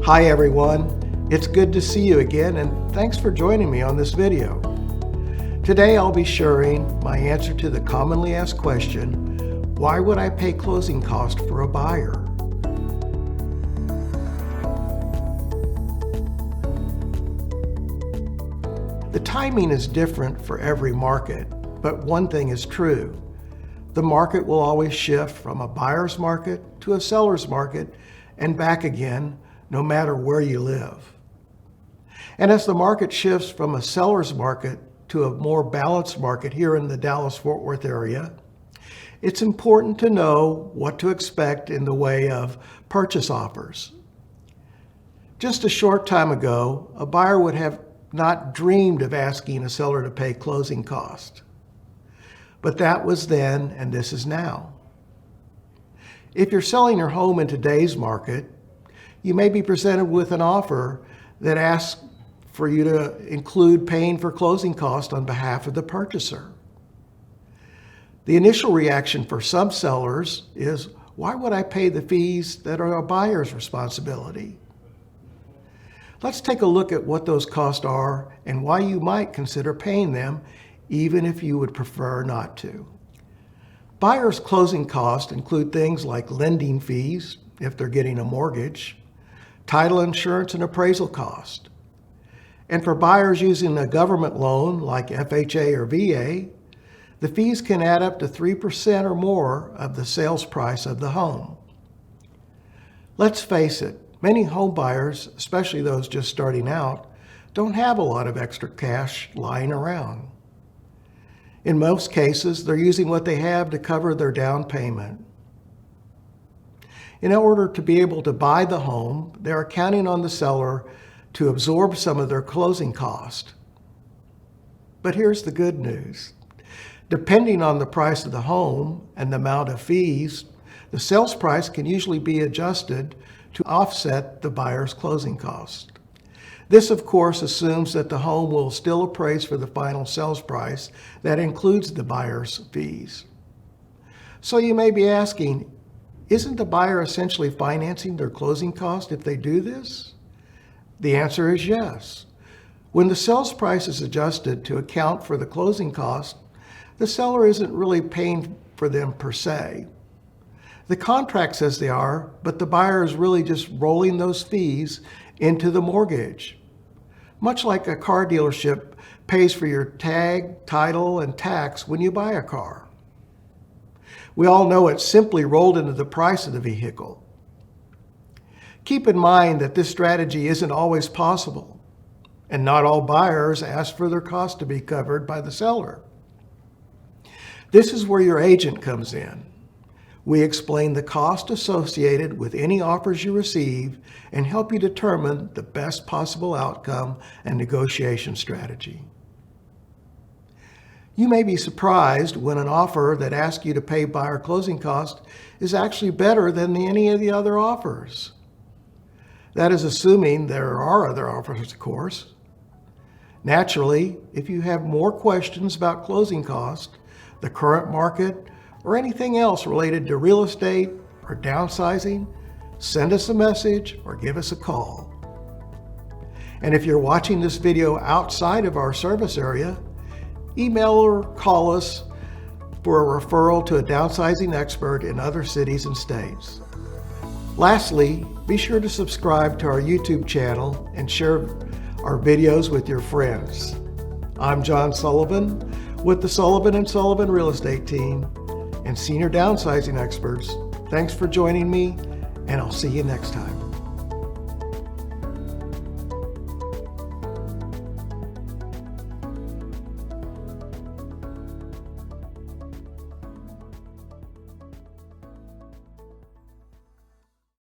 Hi everyone, it's good to see you again and thanks for joining me on this video. Today I'll be sharing my answer to the commonly asked question, why would I pay closing costs for a buyer? The timing is different for every market, but one thing is true. The market will always shift from a buyer's market to a seller's market and back again, no matter where you live. And as the market shifts from a seller's market to a more balanced market here in the Dallas-Fort Worth area, it's important to know what to expect in the way of purchase offers. Just a short time ago, a buyer would have not dreamed of asking a seller to pay closing costs. But that was then, and this is now. If you're selling your home in today's market, you may be presented with an offer that asks for you to include paying for closing costs on behalf of the purchaser. The initial reaction for some sellers is, why would I pay the fees that are a buyer's responsibility? Let's take a look at what those costs are and why you might consider paying them, even if you would prefer not to. Buyers' closing costs include things like lending fees, if they're getting a mortgage, title insurance and appraisal cost. And for buyers using a government loan like FHA or VA, the fees can add up to 3% or more of the sales price of the home. Let's face it, many home buyers, especially those just starting out, don't have a lot of extra cash lying around. In most cases, they're using what they have to cover their down payment. In order to be able to buy the home, they're counting on the seller to absorb some of their closing cost. But here's the good news. Depending on the price of the home and the amount of fees, the sales price can usually be adjusted to offset the buyer's closing cost. This, of course, assumes that the home will still appraise for the final sales price that includes the buyer's fees. So you may be asking, isn't the buyer essentially financing their closing cost if they do this? The answer is yes. When the sales price is adjusted to account for the closing cost, the seller isn't really paying for them per se. The contract says they are, but the buyer is really just rolling those fees into the mortgage. Much like a car dealership pays for your tag, title, and tax when you buy a car. We all know it's simply rolled into the price of the vehicle. Keep in mind that this strategy isn't always possible, and not all buyers ask for their costs to be covered by the seller. This is where your agent comes in. We explain the cost associated with any offers you receive and help you determine the best possible outcome and negotiation strategy. You may be surprised when an offer that asks you to pay buyer closing costs is actually better than any of the other offers. That is assuming there are other offers, of course. Naturally, if you have more questions about closing costs, the current market, or anything else related to real estate or downsizing, send us a message or give us a call. And if you're watching this video outside of our service area, email or call us for a referral to a downsizing expert in other cities and states. Lastly, be sure to subscribe to our YouTube channel and share our videos with your friends. I'm John Sullivan with the Sullivan & Sullivan Real Estate Team and Senior Downsizing Experts. Thanks for joining me, and I'll see you next time.